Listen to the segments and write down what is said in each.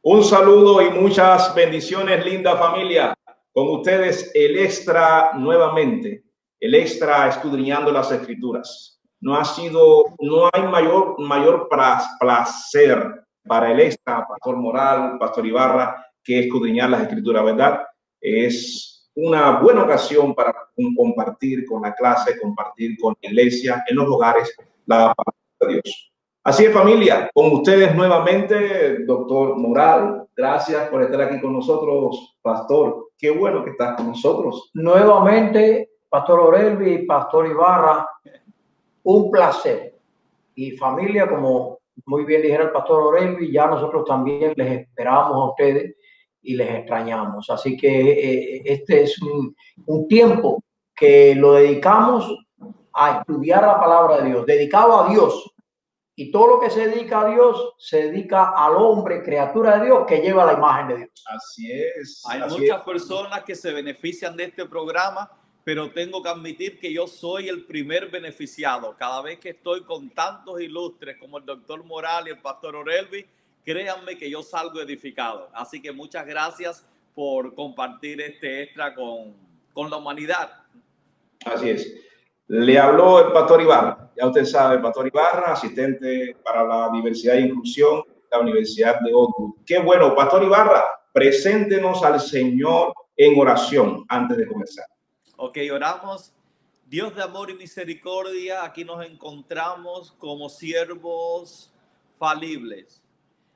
Un saludo y muchas bendiciones, linda familia. Con ustedes el extra nuevamente, el extra escudriñando las escrituras. No hay mayor placer para el extra, Pastor Moral, Pastor Ibarra, que escudriñar las escrituras, ¿verdad? Es una buena ocasión para compartir con la clase, compartir con la iglesia, en los hogares, la palabra de Dios. Así es, familia, con ustedes nuevamente, doctor Moral. Gracias por estar aquí con nosotros, pastor. Qué bueno que estás con nosotros. Nuevamente, Pastor Orelvi, Pastor Ibarra, un placer. Y familia, como muy bien dijera el Pastor Orelvi, ya nosotros también les esperamos a ustedes y les extrañamos. Así que este es un tiempo que lo dedicamos a estudiar la palabra de Dios, dedicado a Dios. Y todo lo que se dedica a Dios, se dedica al hombre, criatura de Dios, que lleva la imagen de Dios. Así es. Hay muchas personas que se benefician de este programa, pero tengo que admitir que yo soy el primer beneficiado. Cada vez que estoy con tantos ilustres como el doctor Moral y el pastor Orelvi, créanme que yo salgo edificado. Así que muchas gracias por compartir este extra con la humanidad. Así es. Le habló el pastor Ibarra. Ya usted sabe, el pastor Ibarra, asistente para la diversidad e inclusión de la Universidad de Oakwood. Qué bueno, pastor Ibarra, preséntenos al Señor en oración antes de comenzar. Ok, oramos. Dios de amor y misericordia, aquí nos encontramos como siervos falibles,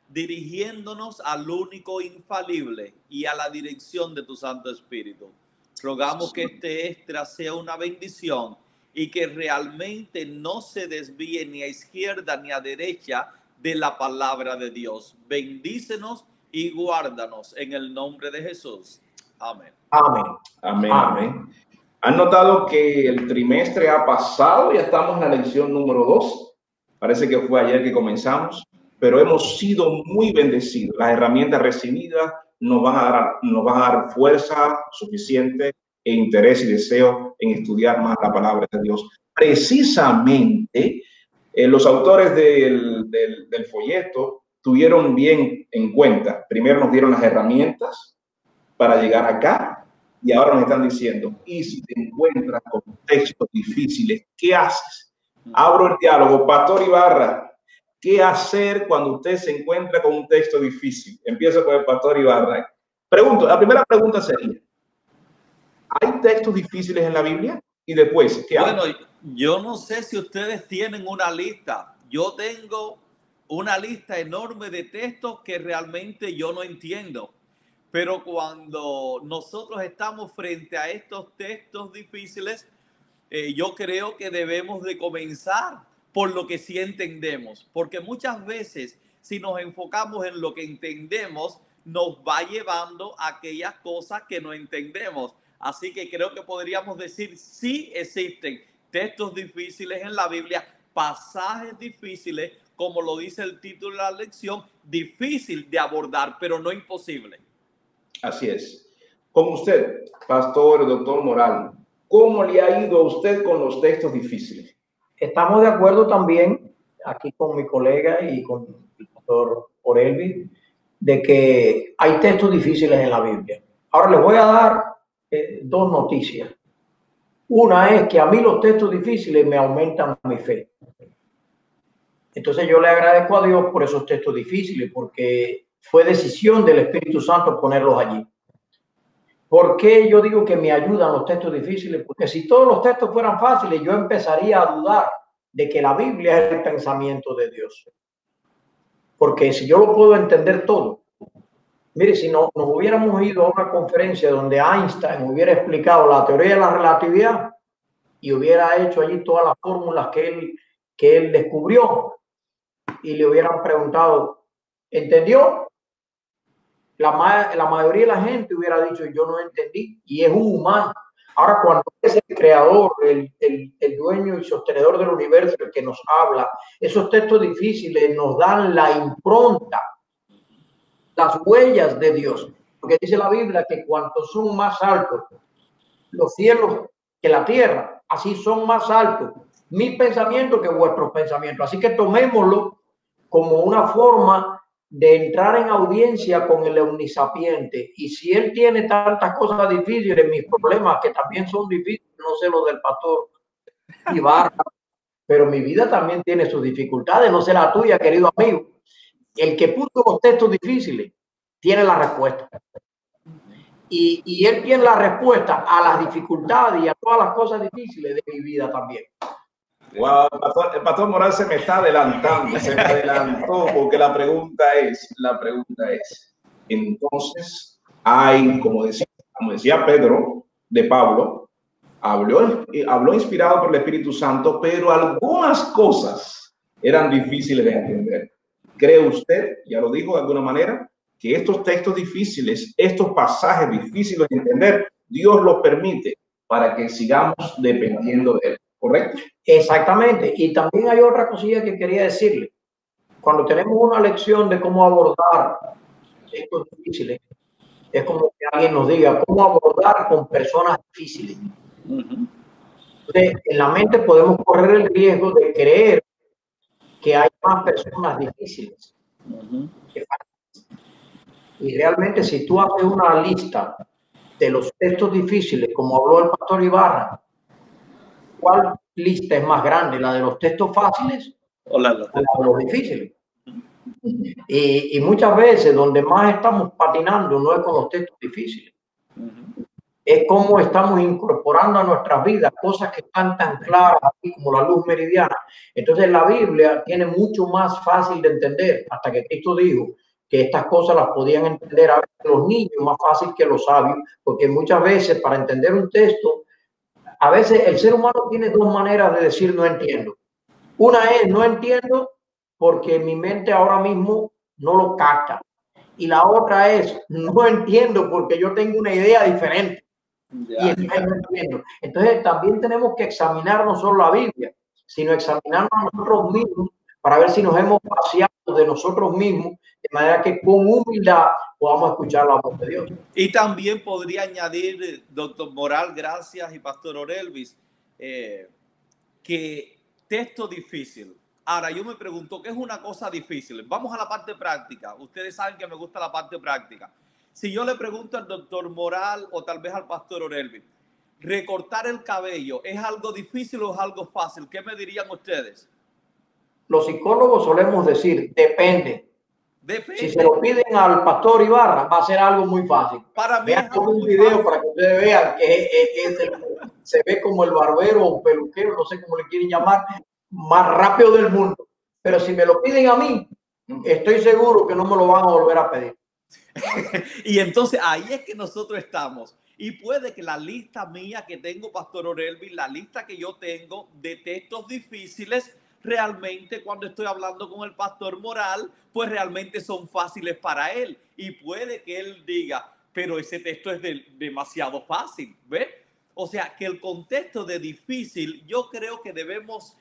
dirigiéndonos al único infalible y a la dirección de tu Santo Espíritu. Rogamos que este extra sea una bendición y que realmente no se desvíe ni a izquierda ni a derecha de la palabra de Dios. Bendícenos y guárdanos en el nombre de Jesús. Amén. Amén. Amén. Amén. ¿Han notado que el trimestre ha pasado? Ya estamos en la lección número 2. Parece que fue ayer que comenzamos, pero hemos sido muy bendecidos. Las herramientas recibidas nos van a dar fuerza suficiente e interés y deseo en estudiar más la palabra de Dios. Precisamente, los autores del folleto tuvieron bien en cuenta. Primero nos dieron las herramientas para llegar acá. Y ahora nos están diciendo, y si te encuentras con textos difíciles, ¿qué haces? Abro el diálogo. Pastor Ibarra, ¿qué hacer cuando usted se encuentra con un texto difícil? Empiezo con el pastor Ibarra. La primera pregunta sería, ¿hay textos difíciles en la Biblia? Y después, ¿qué hago? Bueno, yo no sé si ustedes tienen una lista. Yo tengo una lista enorme de textos que realmente yo no entiendo. Pero cuando nosotros estamos frente a estos textos difíciles, yo creo que debemos de comenzar por lo que sí entendemos. Porque muchas veces, si nos enfocamos en lo que entendemos, nos va llevando a aquellas cosas que no entendemos. Así que creo que podríamos decir, sí existen textos difíciles en la Biblia, pasajes difíciles, como lo dice el título de la lección, difícil de abordar, pero no imposible. Así es. Con usted, pastor, doctor Moral, ¿cómo le ha ido a usted con los textos difíciles? Estamos de acuerdo también, aquí con mi colega y con el pastor Orelvi, de que hay textos difíciles en la Biblia. Ahora les voy a dar dos noticias. Una es que a mí los textos difíciles me aumentan mi fe. Entonces yo le agradezco a Dios por esos textos difíciles, porque fue decisión del Espíritu Santo ponerlos allí. ¿Por qué yo digo que me ayudan los textos difíciles? Porque si todos los textos fueran fáciles, yo empezaría a dudar de que la Biblia es el pensamiento de Dios. Porque si yo lo puedo entender todo, mire, si nos hubiéramos ido a una conferencia donde Einstein hubiera explicado la teoría de la relatividad y hubiera hecho allí todas las fórmulas que él descubrió y le hubieran preguntado, ¿entendió? La mayoría de la gente hubiera dicho, yo no entendí, y es un humano. Ahora, cuando es el creador, el dueño y sostenedor del universo, el que nos habla, esos textos difíciles nos dan la impronta, las huellas de Dios. Porque dice la Biblia que cuantos son más altos los cielos que la tierra, así son más altos mis pensamientos que vuestros pensamientos. Así que tomémoslo como una forma de entrar en audiencia con el omnisapiente. Y si él tiene tantas cosas difíciles, mis problemas que también son difíciles, no sé lo del pastor Ibarra, pero mi vida también tiene sus dificultades, no sé la tuya, querido amigo. El que puso los textos difíciles tiene la respuesta. Y él tiene la respuesta a las dificultades y a todas las cosas difíciles de mi vida también. Wow, el pastor Moral se me está adelantando, se me adelantó porque la pregunta es, entonces hay, como decía Pedro de Pablo, habló inspirado por el Espíritu Santo, pero algunas cosas eran difíciles de entender. ¿Cree usted, ya lo dijo de alguna manera, que estos textos difíciles, estos pasajes difíciles de entender, Dios los permite para que sigamos dependiendo de él? ¿Correcto? Exactamente. Y también hay otra cosilla que quería decirle. Cuando tenemos una lección de cómo abordar estos difíciles, es como que alguien nos diga cómo abordar con personas difíciles. Entonces, en la mente podemos correr el riesgo de creer que hay más personas difíciles. Y realmente, si tú haces una lista de los textos difíciles, como habló el pastor Ibarra, ¿cuál lista es más grande? ¿La de los textos fáciles o la de los difíciles? Y muchas veces donde más estamos patinando no es con los textos difíciles, es cómo estamos incorporando a nuestras vidas cosas que están tan claras aquí como la luz meridiana. Entonces la Biblia tiene mucho más fácil de entender, hasta que Cristo dijo que estas cosas las podían entender a veces los niños más fácil que los sabios, porque muchas veces para entender un texto, a veces el ser humano tiene dos maneras de decir no entiendo. Una es no entiendo porque mi mente ahora mismo no lo capta. Y la otra es no entiendo porque yo tengo una idea diferente. Y entonces no entiendo. Entonces también tenemos que examinar no solo la Biblia, sino examinarnos a nosotros mismos para ver si nos hemos vaciado de nosotros mismos, de manera que con humildad podamos escuchar la voz de Dios. Y también podría añadir, doctor Moral, gracias, y pastor Orelvis, que texto difícil. Ahora, yo me pregunto, ¿qué es una cosa difícil? Vamos a la parte práctica. Ustedes saben que me gusta la parte práctica. Si yo le pregunto al doctor Moral o tal vez al pastor Orelvis, ¿recortar el cabello es algo difícil o es algo fácil? ¿Qué me dirían ustedes? Los psicólogos solemos decir, depende. Depende. Si se lo piden al pastor Ibarra, va a ser algo muy fácil. Para mí vean es algo un muy video fácil para que ustedes vean que se ve como el barbero o peluquero, no sé cómo le quieren llamar, más rápido del mundo. Pero si me lo piden a mí, estoy seguro que no me lo van a volver a pedir. Y entonces ahí es que nosotros estamos. Y puede que la lista mía que tengo, pastor Orelvis, la lista que yo tengo de textos difíciles, realmente cuando estoy hablando con el pastor Moral, pues realmente son fáciles para él. Y puede que él diga, pero ese texto es demasiado fácil, ¿ves? O sea, que el contexto de difícil, yo creo que debemos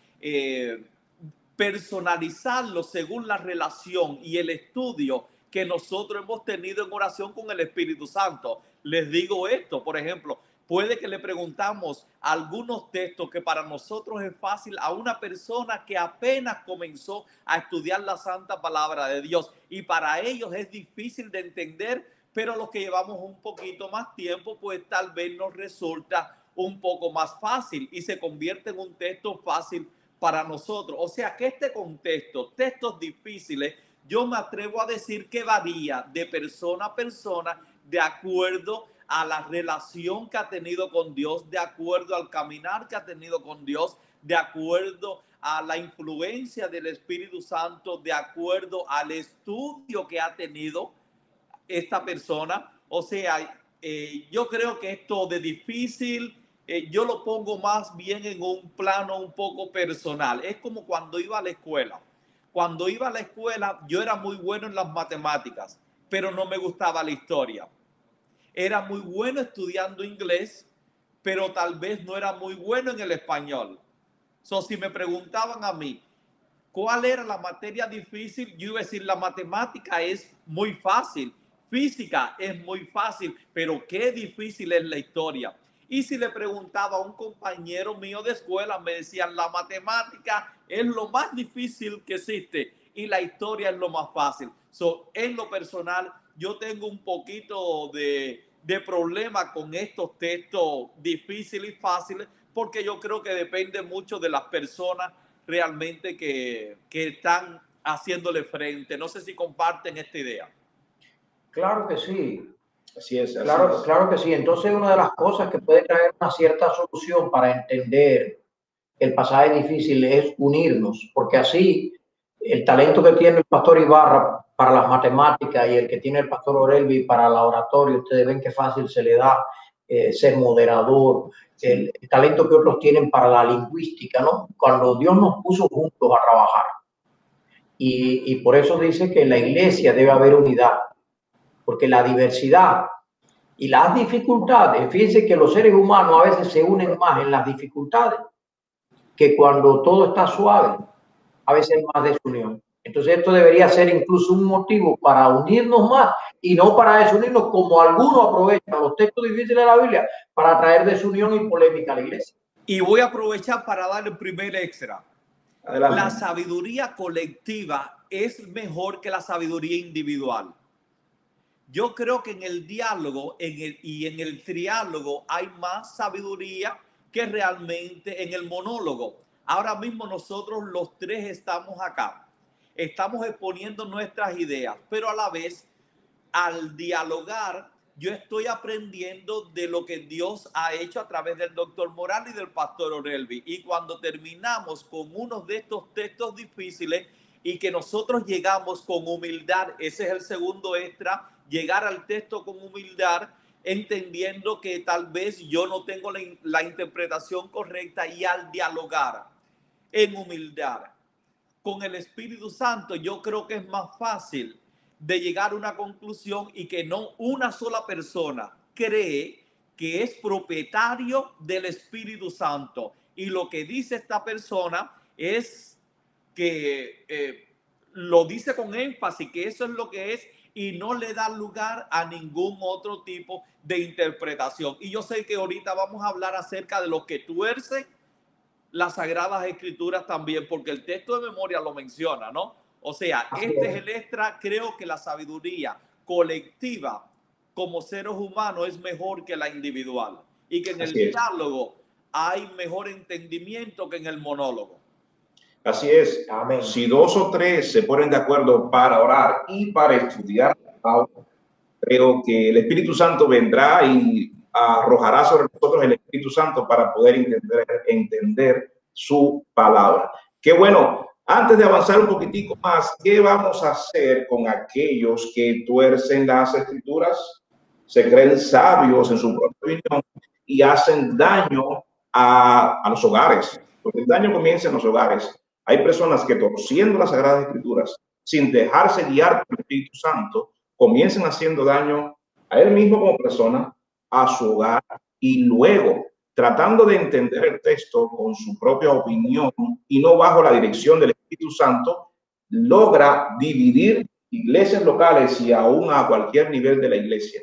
personalizarlo según la relación y el estudio que nosotros hemos tenido en oración con el Espíritu Santo. Les digo esto, por ejemplo, puede que le preguntamos algunos textos que para nosotros es fácil a una persona que apenas comenzó a estudiar la santa palabra de Dios y para ellos es difícil de entender, pero los que llevamos un poquito más tiempo, pues tal vez nos resulta un poco más fácil y se convierte en un texto fácil para nosotros. O sea que este contexto, textos difíciles, yo me atrevo a decir que varía de persona a persona de acuerdo a la relación que ha tenido con Dios, de acuerdo al caminar que ha tenido con Dios, de acuerdo a la influencia del Espíritu Santo, de acuerdo al estudio que ha tenido esta persona. O sea, yo creo que esto de difícil, yo lo pongo más bien en un plano un poco personal. Es como cuando iba a la escuela. Cuando iba a la escuela, yo era muy bueno en las matemáticas, pero no me gustaba la historia. Era muy bueno estudiando inglés, pero tal vez no era muy bueno en el español. So, si me preguntaban a mí, ¿cuál era la materia difícil? Yo iba a decir, la matemática es muy fácil, física es muy fácil, pero qué difícil es la historia. Y si le preguntaba a un compañero mío de escuela, me decían, la matemática es lo más difícil que existe y la historia es lo más fácil. En lo personal, yo tengo un poquito de problema con estos textos difíciles y fáciles, porque yo creo que depende mucho de las personas realmente que están haciéndole frente. No sé si comparten esta idea. Claro que sí. Así es, así Claro, es. claro que sí. Entonces, una de las cosas que puede traer una cierta solución para entender el pasaje difícil es unirnos, porque así el talento que tiene el pastor Ibarra para las matemáticas y el que tiene el pastor Orelvi para la oratoria, ustedes ven qué fácil se le da ser moderador, el talento que otros tienen para la lingüística, ¿no? Cuando Dios nos puso juntos a trabajar. Y por eso dice que en la iglesia debe haber unidad, porque la diversidad y las dificultades, fíjense que los seres humanos a veces se unen más en las dificultades que cuando todo está suave, a veces hay más desunión. Entonces esto debería ser incluso un motivo para unirnos más y no para desunirnos, como algunos aprovechan los textos difíciles de la Biblia para traer desunión y polémica a la iglesia. Y voy a aprovechar para dar el primer extra. Adelante. La sabiduría colectiva es mejor que la sabiduría individual. Yo creo que en el diálogo y en el triálogo hay más sabiduría que realmente en el monólogo. Ahora mismo nosotros los tres estamos acá, estamos exponiendo nuestras ideas, pero a la vez, al dialogar, yo estoy aprendiendo de lo que Dios ha hecho a través del doctor Moral y del pastor Orelvi. Y cuando terminamos con uno de estos textos difíciles y que nosotros llegamos con humildad, ese es el segundo extra, llegar al texto con humildad, entendiendo que tal vez yo no tengo la interpretación correcta, y al dialogar en humildad con el Espíritu Santo, yo creo que es más fácil de llegar a una conclusión y que no una sola persona cree que es propietario del Espíritu Santo. Y lo que dice esta persona es que lo dice con énfasis, que eso es lo que es, y no le da lugar a ningún otro tipo de interpretación. Y yo sé que ahorita vamos a hablar acerca de lo que tuerce las Sagradas Escrituras también, porque el texto de memoria lo menciona, ¿no? O sea, este es el extra. Creo que la sabiduría colectiva como seres humanos es mejor que la individual, y que en el diálogo hay mejor entendimiento que en el monólogo. Así es. Amén. Si dos o tres se ponen de acuerdo para orar y para estudiar la palabra, creo que el Espíritu Santo vendrá y arrojará sobre nosotros el Espíritu Santo para poder entender su palabra. Qué bueno. Antes de avanzar un poquitico más, ¿qué vamos a hacer con aquellos que tuercen las Escrituras? Se creen sabios en su propia opinión y hacen daño a los hogares, porque el daño comienza en los hogares. Hay personas que, torciendo las Sagradas Escrituras sin dejarse guiar por el Espíritu Santo, comienzan haciendo daño a él mismo como persona, a su hogar, y luego, tratando de entender el texto con su propia opinión y no bajo la dirección del Espíritu Santo, logra dividir iglesias locales y aún a cualquier nivel de la iglesia.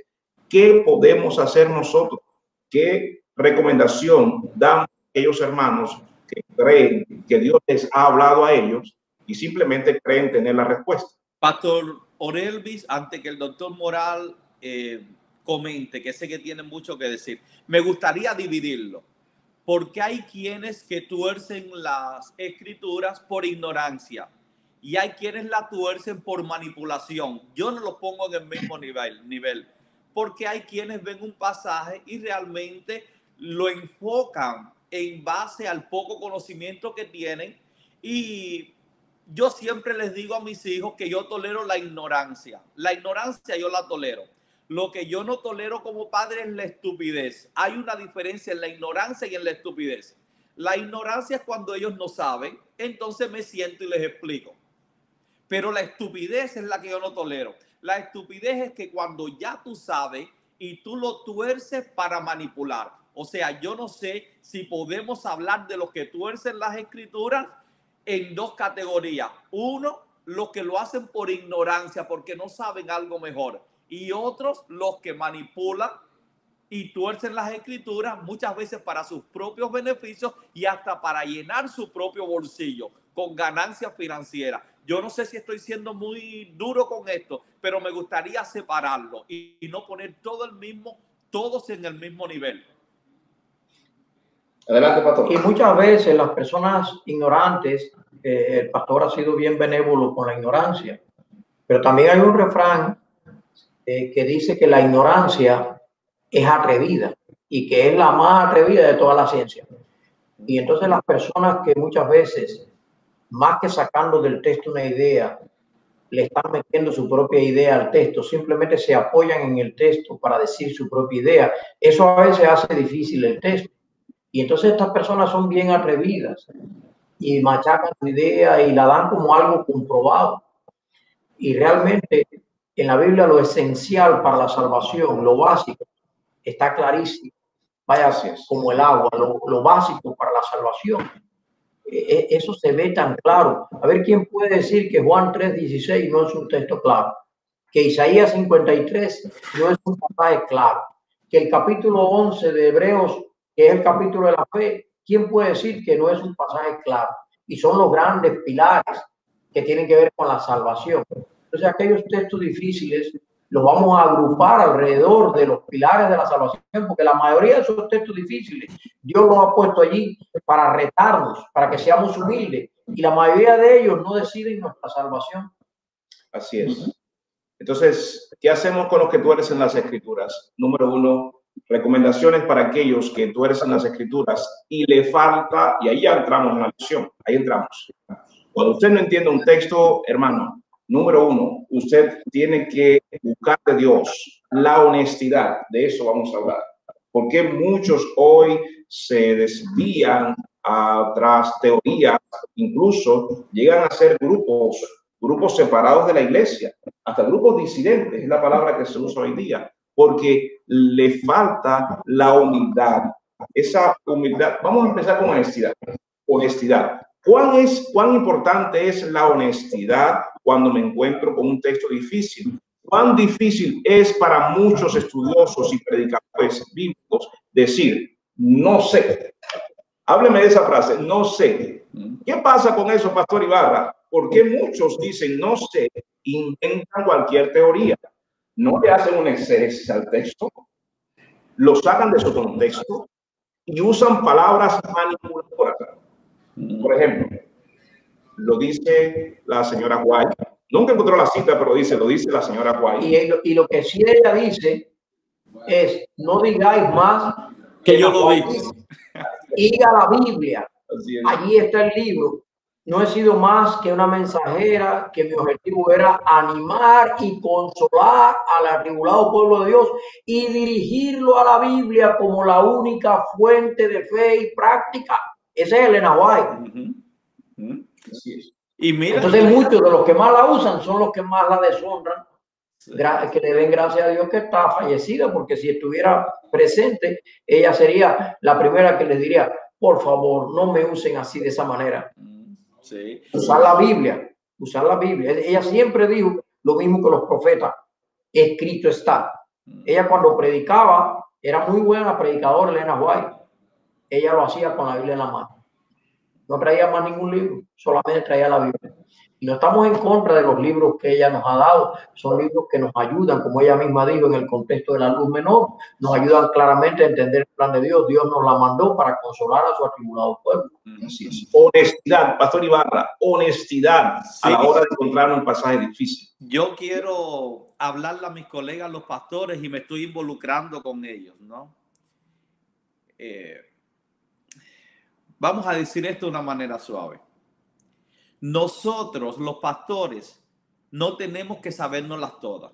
¿Qué podemos hacer nosotros? ¿Qué recomendación dan aquellos hermanos que creen que Dios les ha hablado a ellos y simplemente creen tener la respuesta? Pastor Orelvis, antes que el doctor Moral comente, que sé que tiene mucho que decir, me gustaría dividirlo, porque hay quienes que tuercen las Escrituras por ignorancia y hay quienes la tuercen por manipulación. Yo no lo pongo en el mismo nivel, porque hay quienes ven un pasaje y realmente lo enfocan en base al poco conocimiento que tienen. Y yo siempre les digo a mis hijos que yo tolero la ignorancia. La ignorancia yo la tolero. Lo que yo no tolero como padre es la estupidez. Hay una diferencia en la ignorancia y en la estupidez. La ignorancia es cuando ellos no saben, entonces me siento y les explico. Pero la estupidez es la que yo no tolero. La estupidez es que cuando ya tú sabes y tú lo tuerces para manipular. O sea, yo no sé si podemos hablar de los que tuercen las Escrituras en dos categorías. Uno, los que lo hacen por ignorancia, porque no saben algo mejor. Y otros, los que manipulan y tuercen las escrituras muchas veces para sus propios beneficios y hasta para llenar su propio bolsillo con ganancias financieras. Yo no sé si estoy siendo muy duro con esto, pero me gustaría separarlo y no poner todos en el mismo nivel. Adelante, pastor. Y muchas veces las personas ignorantes, el pastor ha sido bien benévolo con la ignorancia, pero también hay un refrán que dice que la ignorancia es atrevida y que es la más atrevida de toda la ciencia. Y entonces las personas que muchas veces, más que sacando del texto una idea, le están metiendo su propia idea al texto, simplemente se apoyan en el texto para decir su propia idea. Eso a veces hace difícil el texto. Y entonces estas personas son bien atrevidas y machacan su idea y la dan como algo comprobado. Y realmente en la Biblia lo esencial para la salvación, lo básico, está clarísimo. Vaya, como el agua, lo básico para la salvación. Eso se ve tan claro. A ver, ¿quién puede decir que Juan 3:16 no es un texto claro? Que Isaías 53 no es un pasaje claro. Que el capítulo 11 de Hebreos, que es el capítulo de la fe, ¿quién puede decir que no es un pasaje claro? Y son los grandes pilares que tienen que ver con la salvación. Entonces, aquellos textos difíciles los vamos a agrupar alrededor de los pilares de la salvación, porque la mayoría de esos textos difíciles Dios los ha puesto allí para retarnos, para que seamos humildes, y la mayoría de ellos no deciden nuestra salvación. Así es. Entonces, ¿qué hacemos con los que tuercen en las escrituras? Número uno, recomendaciones para aquellos que tuercen en las escrituras y le falta, y ahí ya entramos en la lección, ahí entramos. Cuando usted no entiende un texto, hermano, número uno, usted tiene que buscar de Dios la honestidad. De eso vamos a hablar. Porque muchos hoy se desvían a otras teorías, incluso llegan a ser grupos separados de la iglesia, hasta grupos disidentes, es la palabra que se usa hoy día, porque le falta la humildad. Esa humildad, vamos a empezar con honestidad. Honestidad. ¿Cuán importante es la honestidad cuando me encuentro con un texto difícil? ¿Cuán difícil es para muchos estudiosos y predicadores bíblicos decir, no sé? Hábleme de esa frase, no sé. ¿Qué pasa con eso, Pastor Ibarra? ¿Por qué muchos dicen no sé, inventan cualquier teoría? No le hacen un exégesis al texto, lo sacan de su contexto y usan palabras manipuladoras. Por ejemplo, lo dice la señora White. Nunca encontró la cita, pero lo dice la señora White. Y lo que sí ella dice es, no digáis más que yo lo digo. Ir a la Biblia. Allí está el libro. No he sido más que una mensajera, que mi objetivo era animar y consolar al atribulado pueblo de Dios y dirigirlo a la Biblia como la única fuente de fe y práctica. Ese es Elena White. Así es. Y mira, entonces muchos de los que más la usan son los que más la deshonran. Que le den gracias a Dios que está fallecida, porque si estuviera presente, ella sería la primera que les diría, por favor, no me usen así de esa manera. Sí. Usar la Biblia, usar la Biblia. Ella siempre dijo lo mismo que los profetas, escrito está. Ella cuando predicaba, era muy buena predicadora, Elena White. Ella lo hacía con la Biblia en la mano. No traía más ningún libro, solamente traía la Biblia. Y no estamos en contra de los libros que ella nos ha dado, son libros que nos ayudan, como ella misma dijo, en el contexto de la luz menor, nos ayudan claramente a entender el plan de Dios. Dios nos la mandó para consolar a su atribulado pueblo. Así es. Honestidad, Pastor Ibarra, honestidad a la hora de encontrar un pasaje difícil. Yo quiero hablarle a mis colegas, los pastores, y me estoy involucrando con ellos, ¿no? Vamos a decir esto de una manera suave. Nosotros, los pastores, no tenemos que sabérnoslas todas.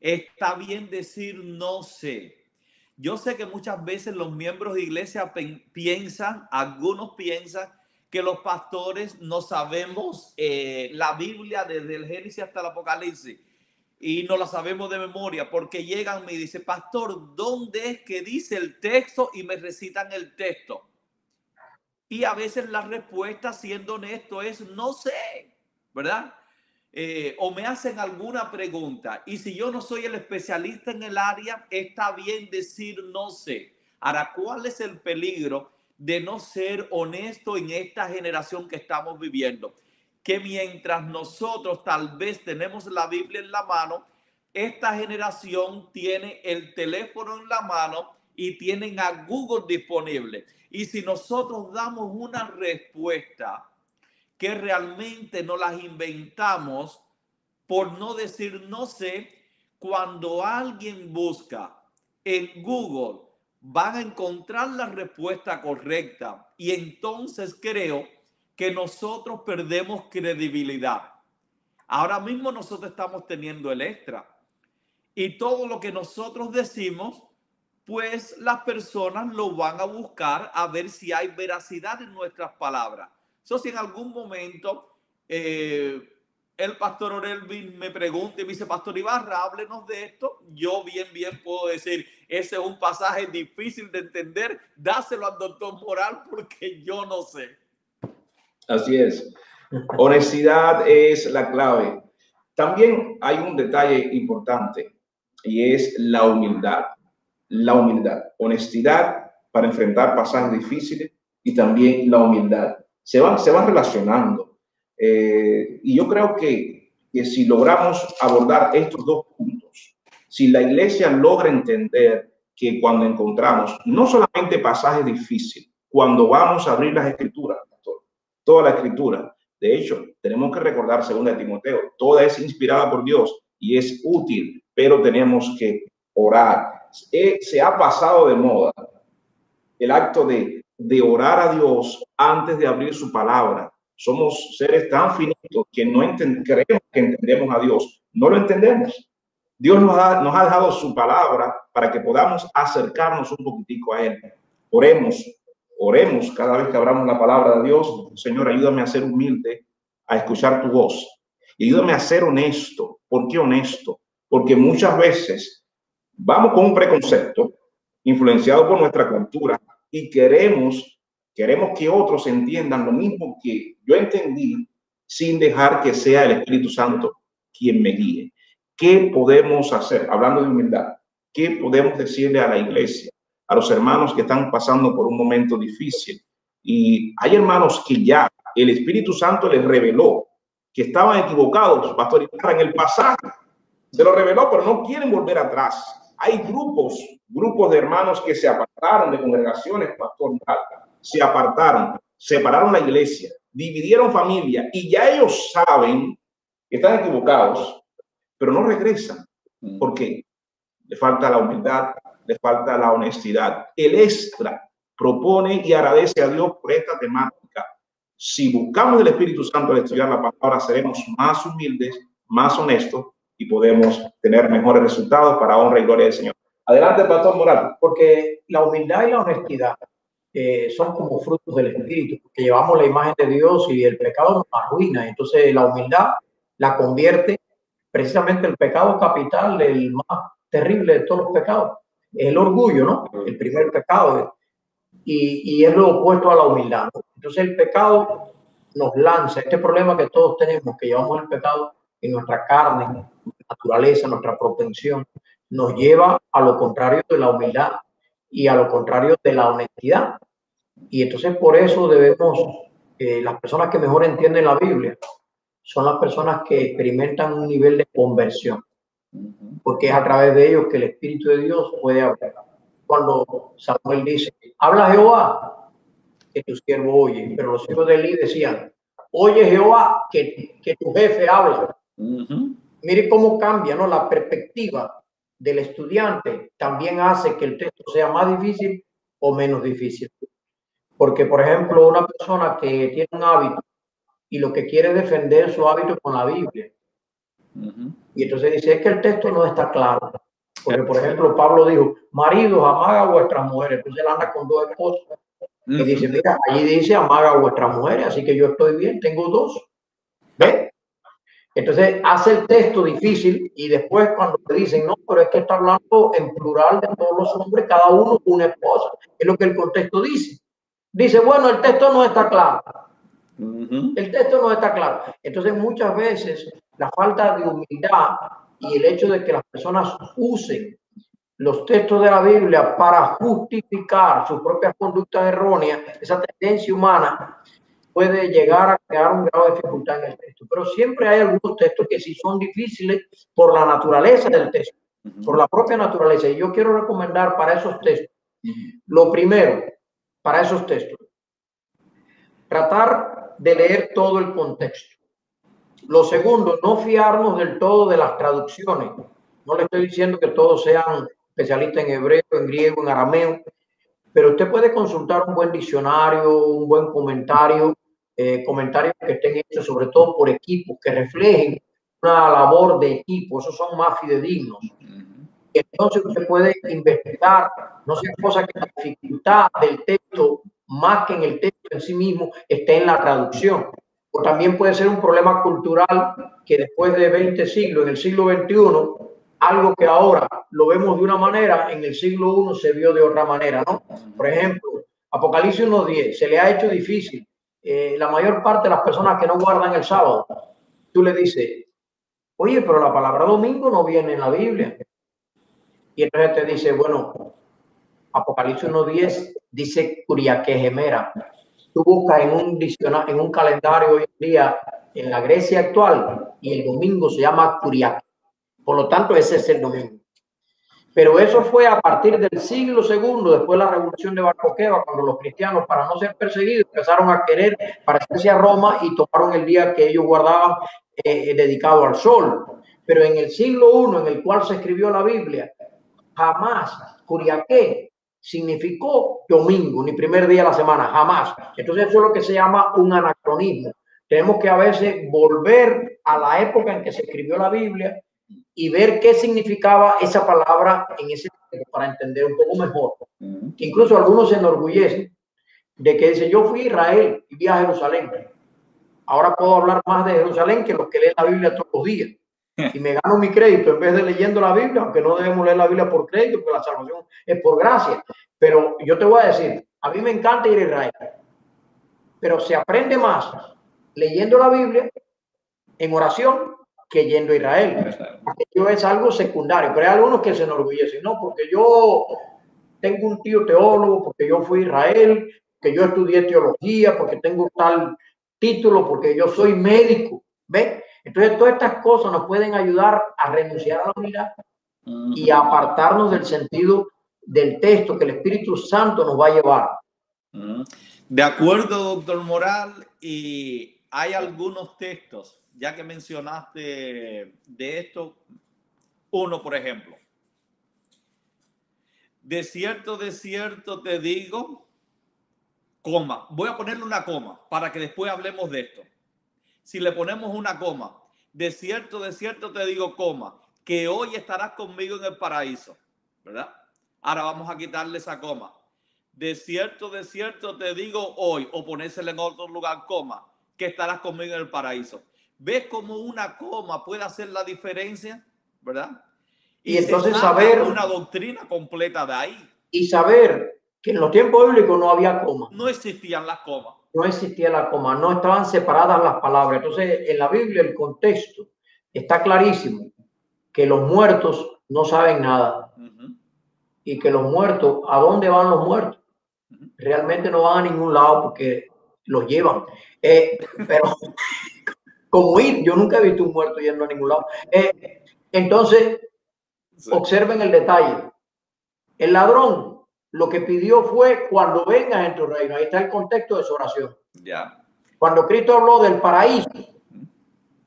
Está bien decir no sé. Yo sé que muchas veces los miembros de iglesia piensan, algunos piensan que los pastores no sabemos la Biblia desde el Génesis hasta el Apocalipsis y no la sabemos de memoria porque llegan y me dicen, pastor, ¿dónde es que dice el texto? Y me recitan el texto. Y a veces la respuesta, siendo honesto, es no sé, ¿verdad? o me hacen alguna pregunta y si yo no soy el especialista en el área, está bien decir no sé. Ahora, ¿cuál es el peligro de no ser honesto en esta generación que estamos viviendo? Que mientras nosotros tal vez tenemos la Biblia en la mano, esta generación tiene el teléfono en la mano y tienen a Google disponible. Y si nosotros damos una respuesta que realmente no las inventamos, por no decir no sé, cuando alguien busca en Google, van a encontrar la respuesta correcta. Y entonces creo que nosotros perdemos credibilidad. Ahora mismo nosotros estamos teniendo el extra. Y todo lo que nosotros decimos, pues las personas lo van a buscar a ver si hay veracidad en nuestras palabras. So, si en algún momento el pastor Orelvin me pregunta y me dice, Pastor Ibarra, háblenos de esto, yo bien puedo decir, ese es un pasaje difícil de entender, dáselo al doctor Moral porque yo no sé. Así es. Honestidad es la clave. También hay un detalle importante y es la humildad. La humildad, honestidad para enfrentar pasajes difíciles y también la humildad. Se van relacionando. Y yo creo que si logramos abordar estos dos puntos, si la iglesia logra entender que cuando encontramos no solamente pasajes difíciles, cuando vamos a abrir las escrituras, toda la escritura, de hecho, tenemos que recordar 2 Timoteo, toda es inspirada por Dios y es útil, pero tenemos que orar. Se ha pasado de moda el acto de orar a Dios antes de abrir su palabra. Somos seres tan finitos que no creemos que entendemos a Dios. No lo entendemos. Dios nos ha dejado su palabra para que podamos acercarnos un poquitico a Él. Oremos cada vez que abramos la palabra de Dios. Señor, ayúdame a ser humilde, a escuchar tu voz. Y ayúdame a ser honesto. ¿Por qué honesto? Porque muchas veces vamos con un preconcepto influenciado por nuestra cultura y queremos que otros entiendan lo mismo que yo entendí sin dejar que sea el Espíritu Santo quien me guíe. ¿Qué podemos hacer? Hablando de humildad, ¿qué podemos decirle a la iglesia, a los hermanos que están pasando por un momento difícil? Y hay hermanos que ya el Espíritu Santo les reveló que estaban equivocados, Pastor Ibarra, en el pasado. Se lo reveló, pero no quieren volver atrás. Hay grupos de hermanos que se apartaron de congregaciones, Pastor Ibarra, se apartaron, separaron la iglesia, dividieron familia y ya ellos saben que están equivocados, pero no regresan. ¿Por qué? Le falta la humildad, le falta la honestidad. El extra propone y agradece a Dios por esta temática. Si buscamos el Espíritu Santo al estudiar la palabra, seremos más humildes, más honestos y podemos tener mejores resultados para honra y gloria del Señor. Adelante, Pastor Moral. Porque la humildad y la honestidad son como frutos del Espíritu, porque llevamos la imagen de Dios y el pecado nos arruina. Entonces la humildad la convierte precisamente el pecado capital, el más terrible de todos los pecados, el orgullo, ¿no? El primer pecado. Y es lo opuesto a la humildad, ¿no? Entonces el pecado nos lanza este problema que todos tenemos, que llevamos el pecado en nuestra carne, nuestra naturaleza, nuestra propensión, nos lleva a lo contrario de la humildad y a lo contrario de la honestidad. Y entonces por eso debemos, las personas que mejor entienden la Biblia son las personas que experimentan un nivel de conversión, porque es a través de ellos que el Espíritu de Dios puede hablar. Cuando Samuel dice, habla Jehová, que tu siervo oye, pero los hijos de Elí decían, oye Jehová, que tu jefe habla. Mire cómo cambia, ¿no? La perspectiva del estudiante también hace que el texto sea más difícil o menos difícil. Porque, por ejemplo, una persona que tiene un hábito y lo que quiere es defender su hábito con la Biblia. Y entonces dice, es que el texto no está claro. Porque, por ejemplo, Pablo dijo, maridos, amad a vuestras mujeres. Entonces él anda con 2 esposas. Y dice, mira, allí dice, amad a vuestras mujeres, así que yo estoy bien, tengo 2. ¿Ves? Entonces hace el texto difícil y después cuando te dicen, no, pero es que está hablando en plural de todos los hombres, cada uno una esposa. Es lo que el contexto dice. Dice, bueno, el texto no está claro. El texto no está claro. Entonces, muchas veces la falta de humildad y el hecho de que las personas usen los textos de la Biblia para justificar sus propias conductas erróneas, esa tendencia humana puede llegar a crear un grado de dificultad en el texto. Pero siempre hay algunos textos que sí son difíciles por la naturaleza del texto, por la propia naturaleza. Y yo quiero recomendar para esos textos, lo primero, para esos textos, tratar de leer todo el contexto. Lo segundo, no fiarnos del todo de las traducciones. No le estoy diciendo que todos sean especialistas en hebreo, en griego, en arameo, pero usted puede consultar un buen diccionario, un buen comentario, comentarios que estén hechos sobre todo por equipos, que reflejen una labor de equipo, esos son más fidedignos. Entonces usted puede investigar, no sea cosa que la dificultad del texto, más que en el texto en sí mismo, esté en la traducción. O también puede ser un problema cultural que después de 20 siglos, en el siglo XXI, algo que ahora lo vemos de una manera, en el siglo I se vio de otra manera, ¿no? Por ejemplo, Apocalipsis 1:10, se le ha hecho difícil. La mayor parte de las personas que no guardan el sábado, tú le dices, oye, pero la palabra domingo no viene en la Biblia. Y entonces te dice, bueno, Apocalipsis 1:10 dice Curiaque Gemera. Tú buscas en un diccionario, en un calendario hoy en día en la Grecia actual y el domingo se llama Curiaque. Por lo tanto, ese es el domingo. Pero eso fue a partir del siglo II, después de la revolución de Bar Kokhba, cuando los cristianos, para no ser perseguidos, empezaron a querer parecerse a Roma y tomaron el día que ellos guardaban dedicado al sol. Pero en el siglo I, en el cual se escribió la Biblia, jamás Curiaque significó domingo, ni primer día de la semana, jamás. Entonces eso es lo que se llama un anacronismo. Tenemos que a veces volver a la época en que se escribió la Biblia y ver qué significaba esa palabra en ese tiempo para entender un poco mejor. Incluso algunos se enorgullecen de que dicen, yo fui a Israel y vi a Jerusalén. Ahora puedo hablar más de Jerusalén que los que leen la Biblia todos los días. Y me gano mi crédito en vez de leyendo la Biblia, aunque no debemos leer la Biblia por crédito, porque la salvación es por gracia. Pero yo te voy a decir, a mí me encanta ir a Israel, pero se aprende más leyendo la Biblia en oración que yendo a Israel. Porque yo es algo secundario, pero hay algunos que se enorgullecen, no, porque yo tengo un tío teólogo, porque yo fui a Israel, que yo estudié teología, porque tengo tal título, porque yo soy médico, ¿ves? Entonces, todas estas cosas nos pueden ayudar a renunciar a la humildad y a apartarnos del sentido del texto que el Espíritu Santo nos va a llevar. De acuerdo, doctor Moral, y hay algunos textos, ya que mencionaste de esto, uno, por ejemplo, de cierto te digo, coma, voy a ponerle una coma para que después hablemos de esto. Si le ponemos una coma, de cierto te digo, coma, que hoy estarás conmigo en el paraíso, ¿verdad? Ahora vamos a quitarle esa coma. De cierto te digo hoy, o ponérsela en otro lugar, coma, que estarás conmigo en el paraíso. ¿Ves cómo una coma puede hacer la diferencia? ¿Verdad? Y entonces saber una doctrina completa de ahí. Y saber que en los tiempos bíblicos no había coma. No existían las comas. No existía la coma, no estaban separadas las palabras. Entonces, en la Biblia el contexto está clarísimo, que los muertos no saben nada. Y que los muertos, ¿a dónde van los muertos? Realmente no van a ningún lado porque los llevan. Pero como ir, yo nunca he visto un muerto yendo a ningún lado. Entonces, sí. Observen el detalle. El ladrón lo que pidió fue cuando vengas en tu reino. Ahí está el contexto de su oración. Yeah. Cuando Cristo habló del paraíso,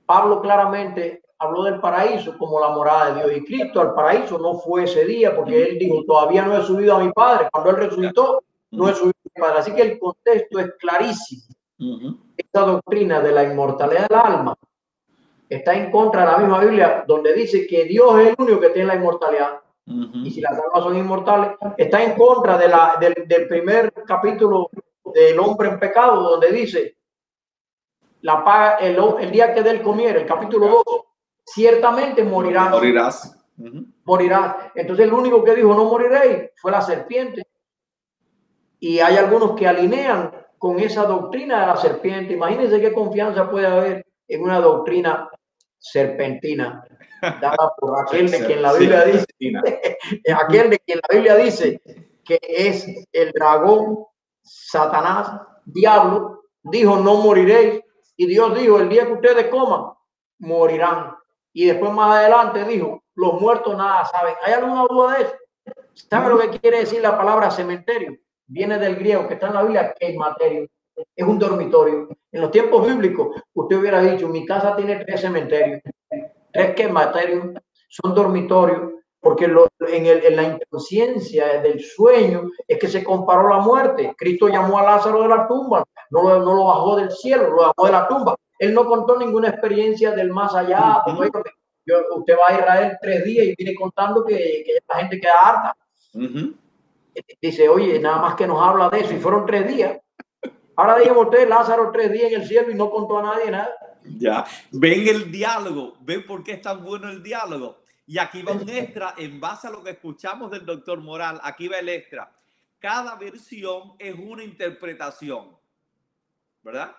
Pablo claramente habló del paraíso como la morada de Dios. Y Cristo al paraíso no fue ese día porque él dijo, todavía no he subido a mi Padre. Cuando él resucitó, no he subido a mi Padre. Así que el contexto es clarísimo. Esta doctrina de la inmortalidad del alma está en contra de la misma Biblia, donde dice que Dios es el único que tiene la inmortalidad. Y si las almas son inmortales, está en contra de del primer capítulo del hombre en pecado, donde dice la paga, el día que de él comiera, el capítulo 2, ciertamente morirás. Morirás. Morirás. Entonces el único que dijo no moriréis fue la serpiente. Y hay algunos que alinean con esa doctrina de la serpiente. Imagínense qué confianza puede haber en una doctrina serpentina dada por aquel de quien la Biblia dice, aquel de quien la Biblia dice que es el dragón, Satanás, diablo, dijo no moriréis, y Dios dijo el día que ustedes coman, morirán. Y después más adelante dijo, los muertos nada saben. ¿Hay alguna duda de eso? ¿Sabe lo que quiere decir la palabra cementerio? Viene del griego que está en la Biblia, keimaterio. Es un dormitorio. En los tiempos bíblicos, usted hubiera dicho, mi casa tiene 3 cementerios. 3 keimaterios son dormitorios, porque en la inconsciencia del sueño es que se comparó la muerte. Cristo llamó a Lázaro de la tumba, no lo bajó del cielo, lo bajó de la tumba. Él no contó ninguna experiencia del más allá. Usted va a Israel 3 días y viene contando que la gente queda harta. Dice, oye, nada más que nos habla de eso, y fueron 3 días. Ahora dígame usted, Lázaro 3 días en el cielo y no contó a nadie nada. Ya, ven el diálogo, ven por qué es tan bueno el diálogo. Y aquí va un extra en base a lo que escuchamos del doctor Moral. Aquí va el extra. Cada versión es una interpretación, ¿verdad?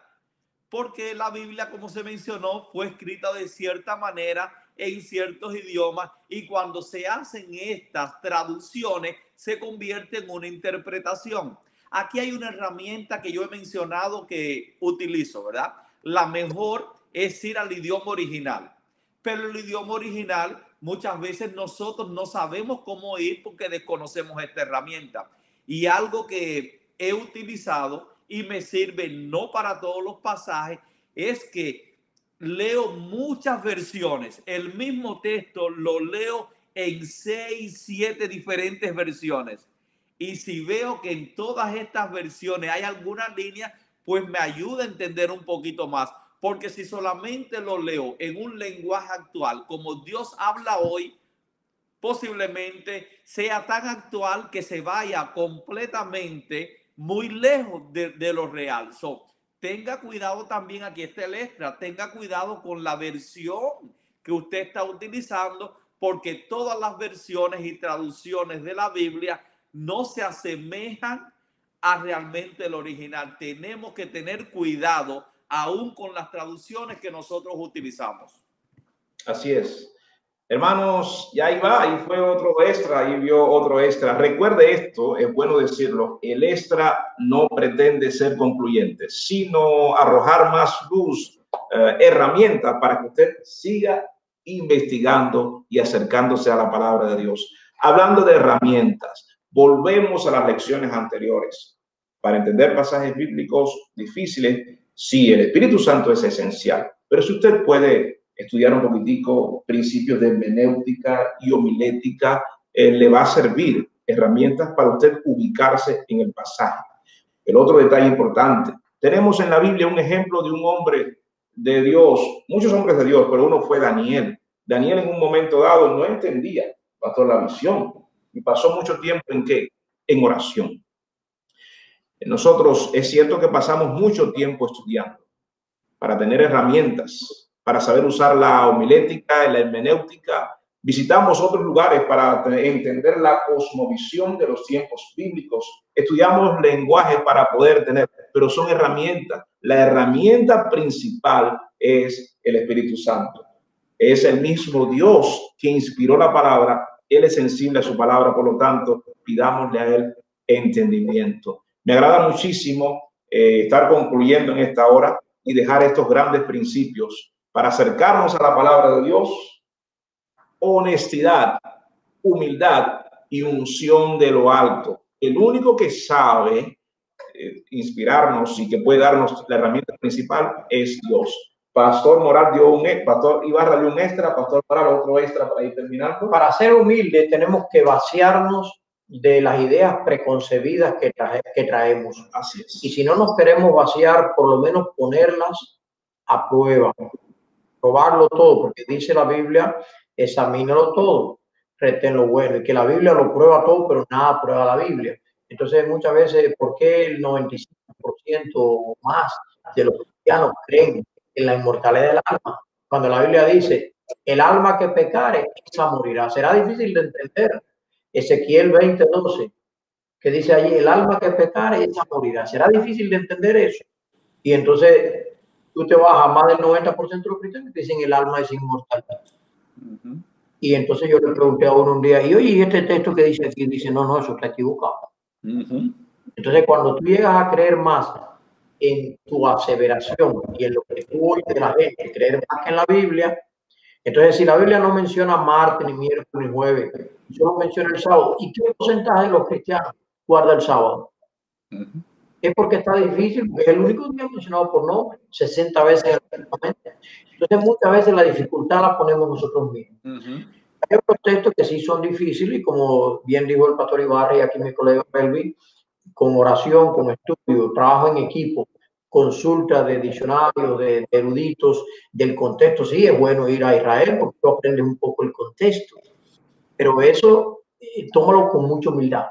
Porque la Biblia, como se mencionó, fue escrita de cierta manera en ciertos idiomas, y cuando se hacen estas traducciones se convierte en una interpretación. Aquí hay una herramienta que yo he mencionado que utilizo, ¿verdad? La mejor es ir al idioma original, pero el idioma original muchas veces nosotros no sabemos cómo ir porque desconocemos esta herramienta. Y algo que he utilizado y me sirve no para todos los pasajes es que leo muchas versiones. El mismo texto lo leo en 6, 7 diferentes versiones. Y si veo que en todas estas versiones hay alguna línea, pues me ayuda a entender un poquito más. Porque si solamente lo leo en un lenguaje actual, como Dios habla hoy, posiblemente sea tan actual que se vaya completamente muy lejos de lo real. Tenga cuidado también, aquí está el extra, tenga cuidado con la versión que usted está utilizando, porque todas las versiones y traducciones de la Biblia no se asemejan a realmente el original. Tenemos que tener cuidado aún con las traducciones que nosotros utilizamos. Así es. Hermanos, ya ahí va, ahí fue otro extra, ahí vio otro extra. Recuerde esto, es bueno decirlo, el extra no pretende ser concluyente, sino arrojar más luz, herramientas para que usted siga investigando y acercándose a la palabra de Dios. Hablando de herramientas, volvemos a las lecciones anteriores. Para entender pasajes bíblicos difíciles, sí, el Espíritu Santo es esencial, pero si usted puede estudiar un poquitico principios de hermenéutica y homilética, le va a servir herramientas para usted ubicarse en el pasaje. El otro detalle importante, tenemos en la Biblia un ejemplo de un hombre de Dios, muchos hombres de Dios, pero uno fue Daniel. Daniel en un momento dado no entendía, pastor, la visión, y pasó mucho tiempo en ¿qué? En oración. Nosotros es cierto que pasamos mucho tiempo estudiando para tener herramientas, para saber usar la homilética, la hermenéutica. Visitamos otros lugares para entender la cosmovisión de los tiempos bíblicos. Estudiamos lenguaje para poder tener, pero son herramientas. La herramienta principal es el Espíritu Santo. Es el mismo Dios que inspiró la palabra. Él es sensible a su palabra, por lo tanto, pidámosle a Él entendimiento. Me agrada muchísimo estar concluyendo en esta hora y dejar estos grandes principios para acercarnos a la palabra de Dios. Honestidad, humildad y unción de lo alto. El único que sabe inspirarnos y que puede darnos la herramienta principal es Dios. Pastor Moral dio Pastor Ibarra dio un extra, Pastor Moral otro extra para ir terminando. Para ser humilde tenemos que vaciarnos de las ideas preconcebidas que traemos. Así es. Y si no nos queremos vaciar, por lo menos ponerlas a prueba, probarlo todo, porque dice la Biblia, examínalo todo, retén lo bueno, y que la Biblia lo prueba todo, pero nada prueba la Biblia. Entonces muchas veces, ¿por qué el 95% o más de los cristianos creen en la inmortalidad del alma? Cuando la Biblia dice, el alma que pecare, esa morirá. Será difícil de entender. Ezequiel 20:12. que dice allí, el alma que pecare, esa morirá. Será difícil de entender eso. Y entonces tú te vas a más del 90% de los cristianos que dicen el alma es inmortal. Y entonces yo le pregunté a uno un día, y oye, ¿y este texto que dice aquí? Dice, no, eso está equivocado. Entonces cuando tú llegas a creer más en tu aseveración y en lo que tú oyes de la gente, creer más que en la Biblia, entonces si la Biblia no menciona martes, ni miércoles, ni jueves, solo menciona el sábado, ¿y qué porcentaje de los cristianos guarda el sábado? Es porque está difícil, porque es el único día mencionado por nombre, 60 veces. Entonces muchas veces la dificultad la ponemos nosotros mismos. Hay otros textos que sí son difíciles y como bien dijo el pastor Ibarra y aquí mi colega Melvin, con oración, con estudio, trabajo en equipo, consulta de diccionarios, de eruditos, del contexto. Sí, es bueno ir a Israel porque tú aprendes un poco el contexto, pero eso tómalo con mucha humildad.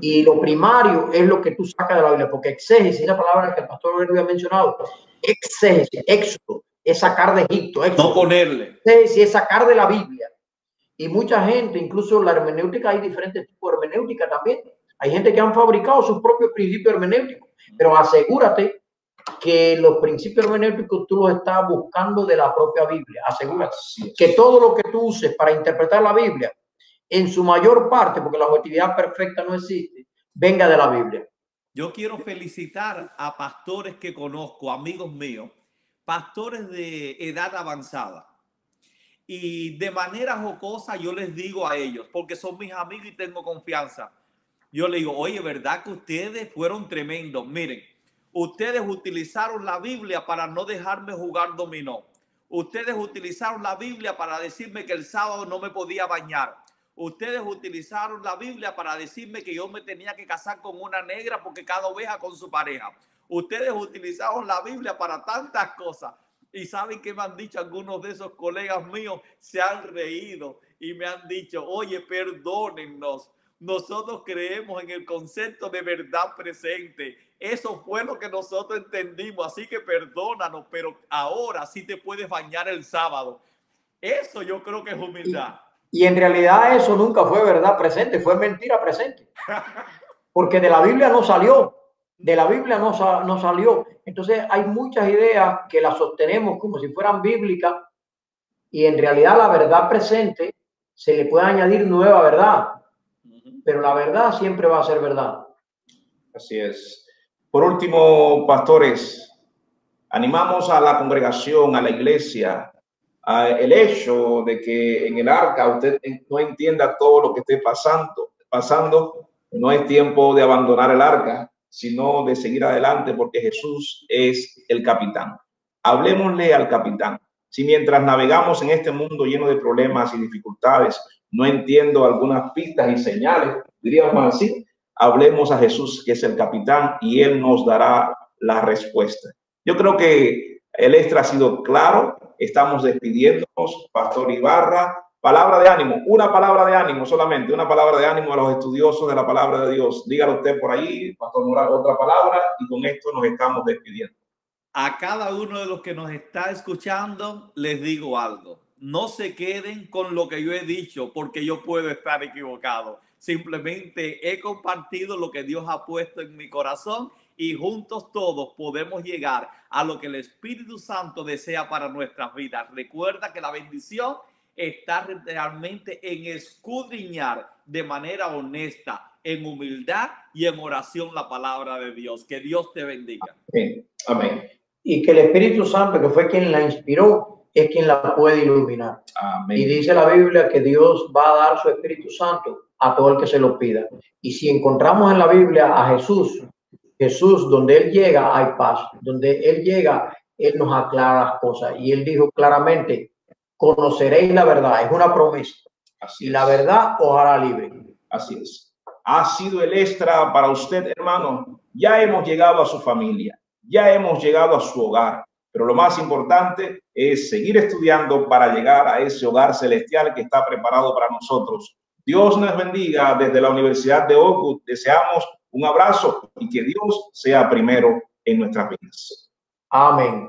Y lo primario es lo que tú sacas de la Biblia, porque exégesis, la palabra que el pastor había mencionado, exégesis, éxodo, es sacar de Egipto, éxodo, no ponerle. Exégesis es sacar de la Biblia. Y mucha gente, incluso la hermenéutica, hay diferentes tipos de hermenéutica también. Hay gente que han fabricado sus propios principios hermenéuticos, pero asegúrate que los principios hermenéuticos tú los estás buscando de la propia Biblia. Asegúrate que todo lo que tú uses para interpretar la Biblia, en su mayor parte, porque la objetividad perfecta no existe, venga de la Biblia. Yo quiero felicitar a pastores que conozco, amigos míos, pastores de edad avanzada. Y de manera jocosa yo les digo a ellos, porque son mis amigos y tengo confianza. Yo les digo, oye, ¿verdad que ustedes fueron tremendos? Miren, ustedes utilizaron la Biblia para no dejarme jugar dominó. Ustedes utilizaron la Biblia para decirme que el sábado no me podía bañar. Ustedes utilizaron la Biblia para decirme que yo me tenía que casar con una negra porque cada oveja con su pareja. Ustedes utilizaron la Biblia para tantas cosas. Y saben que me han dicho algunos de esos colegas míos, se han reído y me han dicho, oye, perdónennos. Nosotros creemos en el concepto de verdad presente. Eso fue lo que nosotros entendimos. Así que perdónanos, pero ahora sí te puedes bañar el sábado. Eso yo creo que es humildad. Y en realidad eso nunca fue verdad presente, fue mentira presente. Porque de la Biblia no salió. De la Biblia no salió. Entonces hay muchas ideas que las sostenemos como si fueran bíblicas y en realidad la verdad presente se le puede añadir nueva verdad. Pero la verdad siempre va a ser verdad. Así es. Por último, pastores, animamos a la congregación, a la iglesia, a el hecho de que en el arca usted no entienda todo lo que esté pasando. No es tiempo de abandonar el arca, sino de seguir adelante porque Jesús es el capitán. Hablemosle al capitán. Si mientras navegamos en este mundo lleno de problemas y dificultades, no entiendo algunas pistas y señales, diríamos así, hablemos a Jesús, que es el capitán, y Él nos dará la respuesta. Yo creo que el extra ha sido claro. Estamos despidiéndonos, Pastor Ibarra. Palabra de ánimo, una palabra de ánimo solamente, una palabra de ánimo a los estudiosos de la palabra de Dios. Dígalo usted por ahí, Pastor Moral, otra palabra, y con esto nos estamos despidiendo. A cada uno de los que nos está escuchando, les digo algo. No se queden con lo que yo he dicho, porque yo puedo estar equivocado. Simplemente he compartido lo que Dios ha puesto en mi corazón y juntos todos podemos llegar a lo que el Espíritu Santo desea para nuestras vidas. Recuerda que la bendición está realmente en escudriñar de manera honesta, en humildad y en oración la palabra de Dios. Que Dios te bendiga. Amén. Y que el Espíritu Santo, que fue quien la inspiró, es quien la puede iluminar. Amén. Y dice la Biblia que Dios va a dar su Espíritu Santo a todo el que se lo pida. Y si encontramos en la Biblia a Jesús, donde Él llega hay paz. Donde Él llega, Él nos aclara las cosas. Y Él dijo claramente, conoceréis la verdad. Es una promesa. Así y la verdad os hará libre. Así es. Ha sido el extra para usted, hermano. Ya hemos llegado a su familia. Ya hemos llegado a su hogar. Pero lo más importante es seguir estudiando para llegar a ese hogar celestial que está preparado para nosotros. Dios nos bendiga desde la Universidad de Oakwood. Deseamos un abrazo y que Dios sea primero en nuestras vidas. Amén.